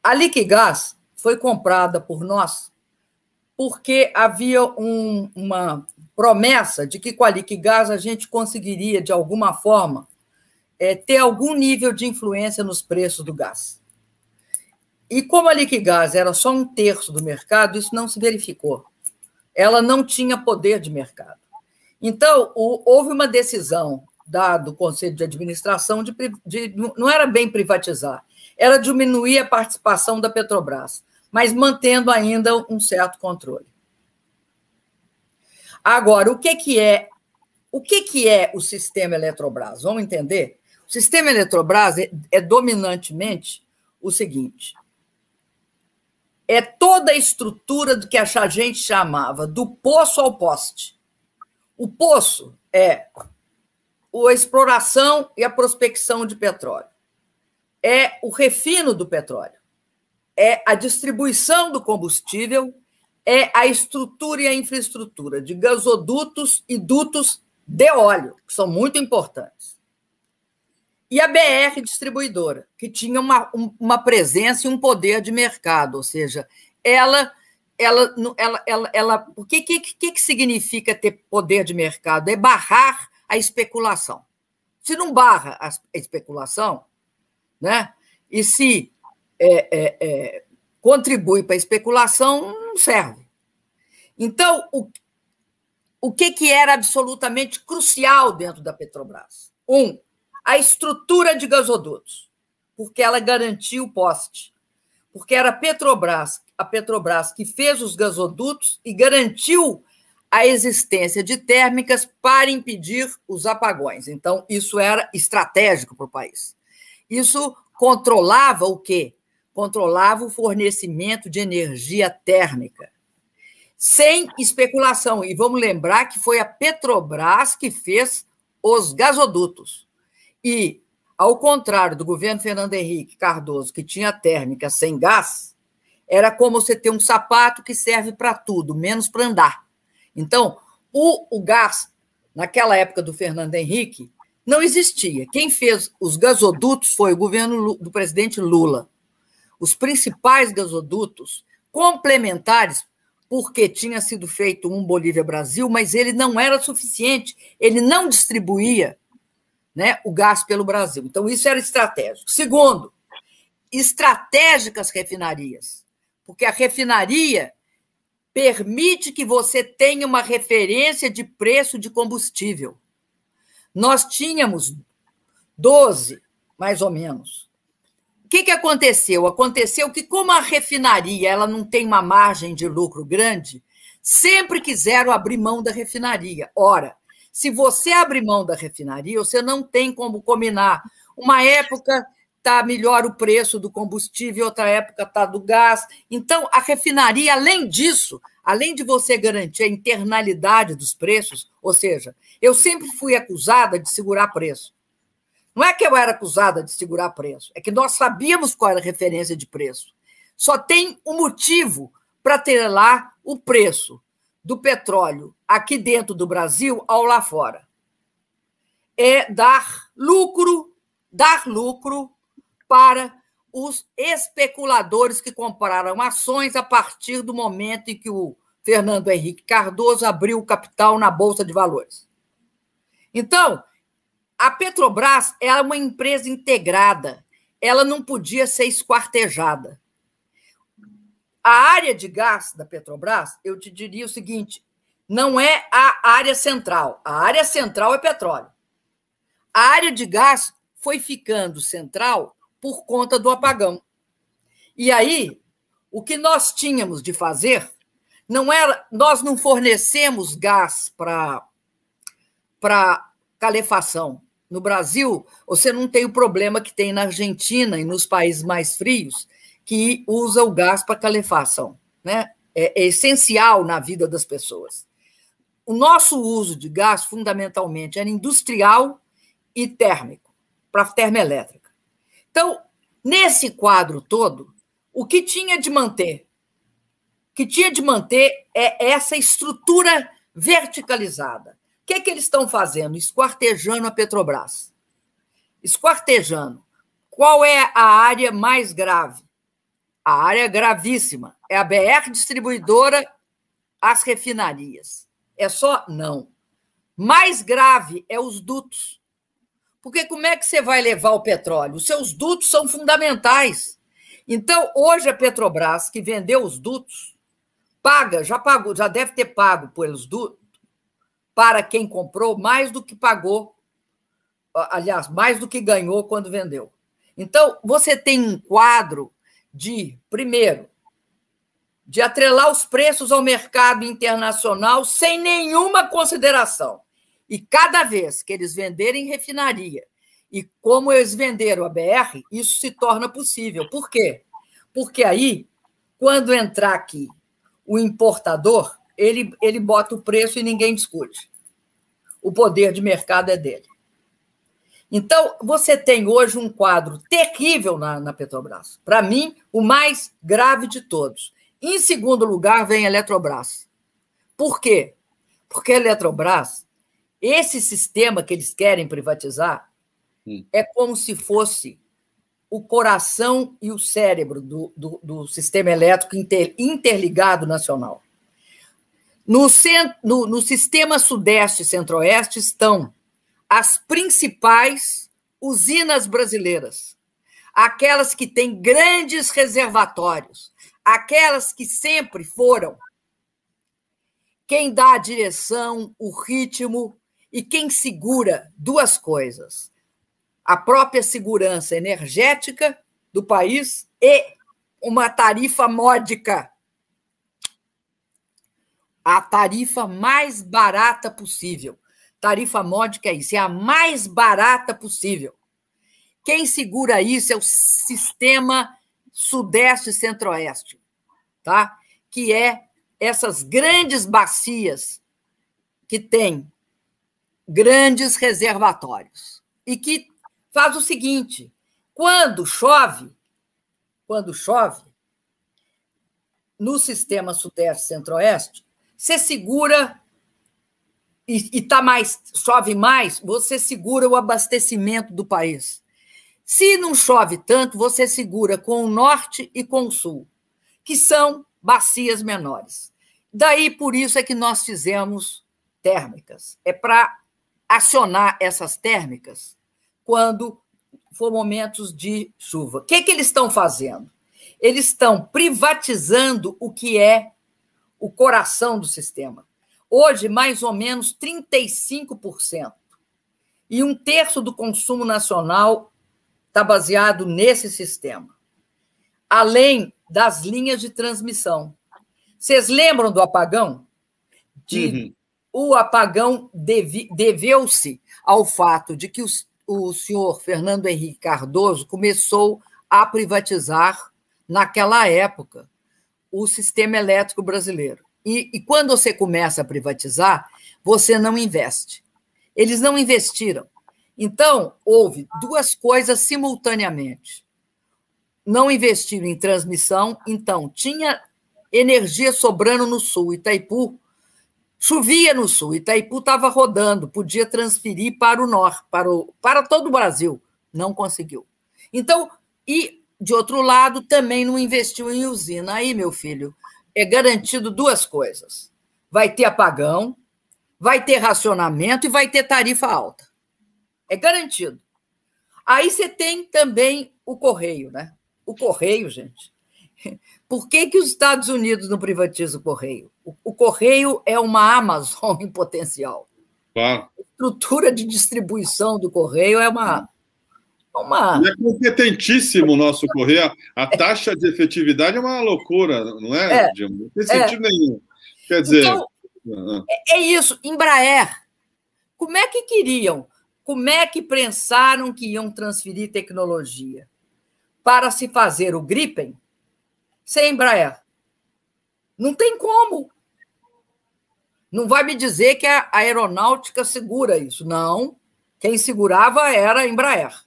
A Liquigás foi comprada por nós porque havia uma promessa de que com a Liquigás a gente conseguiria, de alguma forma, ter algum nível de influência nos preços do gás. E como a Liquigás era só 1/3 do mercado, isso não se verificou. Ela não tinha poder de mercado. Então, houve uma decisão do Conselho de Administração não era bem privatizar, era diminuir a participação da Petrobras, mas mantendo ainda um certo controle. Agora, o que é o sistema Eletrobras? Vamos entender? O sistema Eletrobras é dominantemente o seguinte: é toda a estrutura do que a gente chamava do poço ao poste. O poço é a exploração e a prospecção de petróleo. É o refino do petróleo. É a distribuição do combustível, é a estrutura e a infraestrutura de gasodutos e dutos de óleo, que são muito importantes. E a BR distribuidora, que tinha uma presença e um poder de mercado, ou seja, o que significa ter poder de mercado? É barrar a especulação. Se não barra a especulação, né? E se contribui para a especulação, não serve. Então, o que era absolutamente crucial dentro da Petrobras? A estrutura de gasodutos, porque ela garantia o poste, porque era a Petrobras que fez os gasodutos e garantiu a existência de térmicas para impedir os apagões. Então, isso era estratégico para o país. Isso controlava o quê? Controlava o fornecimento de energia térmica, sem especulação. E vamos lembrar que foi a Petrobras que fez os gasodutos. E, ao contrário do governo Fernando Henrique Cardoso, que tinha térmica sem gás, era como você ter um sapato que serve para tudo, menos para andar. Então, o gás, naquela época do Fernando Henrique, não existia. Quem fez os gasodutos foi o governo do presidente Lula. Os principais gasodutos complementares, porque tinha sido feito um Bolívia-Brasil, mas ele não era suficiente, ele não distribuía, né, o gás pelo Brasil. Então, isso era estratégico. Segundo, estratégicas refinarias, porque a refinaria permite que você tenha uma referência de preço de combustível. Nós tínhamos 12, mais ou menos. O que aconteceu? Aconteceu que, como a refinaria ela não tem uma margem de lucro grande, sempre quiseram abrir mão da refinaria. Ora, se você abrir mão da refinaria, você não tem como combinar. Uma época está melhor o preço do combustível, outra época está do gás. Então, a refinaria, além disso, além de você garantir a internalidade dos preços, ou seja, eu sempre fui acusada de segurar preço. Não é que eu era acusada de segurar preço, é que nós sabíamos qual era a referência de preço. Só tem um motivo para ter lá o preço do petróleo aqui dentro do Brasil ao lá fora. É dar lucro para os especuladores que compraram ações a partir do momento em que o Fernando Henrique Cardoso abriu o capital na Bolsa de Valores. Então, a Petrobras é uma empresa integrada, ela não podia ser esquartejada. A área de gás da Petrobras, eu te diria o seguinte, não é a área central. A área central é petróleo. A área de gás foi ficando central por conta do apagão. E aí, o que nós tínhamos de fazer não era... Nós não fornecemos gás para calefação. No Brasil, você não tem o problema que tem na Argentina e nos países mais frios, que usa o gás para calefação, né? É essencial na vida das pessoas. O nosso uso de gás, fundamentalmente, era industrial e térmico, para termoelétrica. Então, nesse quadro todo, o que tinha de manter? O que tinha de manter é essa estrutura verticalizada. O que é que eles estão fazendo? Esquartejando a Petrobras. Esquartejando. Qual é a área mais grave? A área é gravíssima. É a BR distribuidora, as refinarias. É só? Não. Mais grave é os dutos. Porque como é que você vai levar o petróleo? Os seus dutos são fundamentais. Então, hoje a Petrobras, que vendeu os dutos, paga, já pagou, já deve ter pago pelos dutos, para quem comprou, mais do que pagou, aliás, mais do que ganhou quando vendeu. Então, você tem um quadro de, primeiro, de atrelar os preços ao mercado internacional sem nenhuma consideração. E cada vez que eles venderem refinaria, e como eles venderam a BR, isso se torna possível. Por quê? Porque aí, quando entrar aqui o importador, ele bota o preço e ninguém discute. O poder de mercado é dele. Então, você tem hoje um quadro terrível na Petrobras. Para mim, o mais grave de todos. Em segundo lugar, vem a Eletrobras. Por quê? Porque a Eletrobras, esse sistema que eles querem privatizar, é como se fosse o coração e o cérebro do sistema elétrico interligado nacional. No sistema Sudeste e Centro-Oeste estão as principais usinas brasileiras, aquelas que têm grandes reservatórios, aquelas que sempre foram quem dá a direção, o ritmo e quem segura duas coisas: a própria segurança energética do país e uma tarifa módica. A tarifa mais barata possível. Tarifa módica é isso, é a mais barata possível. Quem segura isso é o sistema Sudeste e Centro-Oeste, tá? Que é essas grandes bacias que têm grandes reservatórios e que faz o seguinte: quando chove no sistema Sudeste e Centro-Oeste, você segura e chove mais, você segura o abastecimento do país. Se não chove tanto, você segura com o norte e com o sul, que são bacias menores. Daí, por isso é que nós fizemos térmicas. É para acionar essas térmicas quando for momentos de chuva. O que eles estão fazendo? Eles estão privatizando o que é o coração do sistema. Hoje, mais ou menos 35%. E um terço do consumo nacional está baseado nesse sistema. Além das linhas de transmissão. Vocês lembram do apagão? O apagão deveu-se ao fato de que o senhor Fernando Henrique Cardoso começou a privatizar, naquela época, o sistema elétrico brasileiro. E quando você começa a privatizar, você não investe. Eles não investiram. Então, houve duas coisas simultaneamente. Não investiram em transmissão, então tinha energia sobrando no sul. Itaipu, chovia no sul, Itaipu estava rodando, podia transferir para o norte, para todo o Brasil. Não conseguiu. Então, e, de outro lado, também não investiu em usina. Aí, meu filho, é garantido duas coisas: vai ter apagão, vai ter racionamento e vai ter tarifa alta. É garantido. Aí você tem também o Correio, né? O Correio, gente. Por que os Estados Unidos não privatizam o Correio? O Correio é uma Amazon em potencial. Claro. A estrutura de distribuição do Correio é uma... E é competentíssimo o nosso Correio. A taxa de efetividade é uma loucura, não é, Dilma? Não tem sentido nenhum. Quer dizer... Então, é isso. Embraer, como é que queriam? Como é que pensaram que iam transferir tecnologia para se fazer o Gripen sem Embraer? Não tem como. Não vai me dizer que a aeronáutica segura isso. Não. Quem segurava era a Embraer.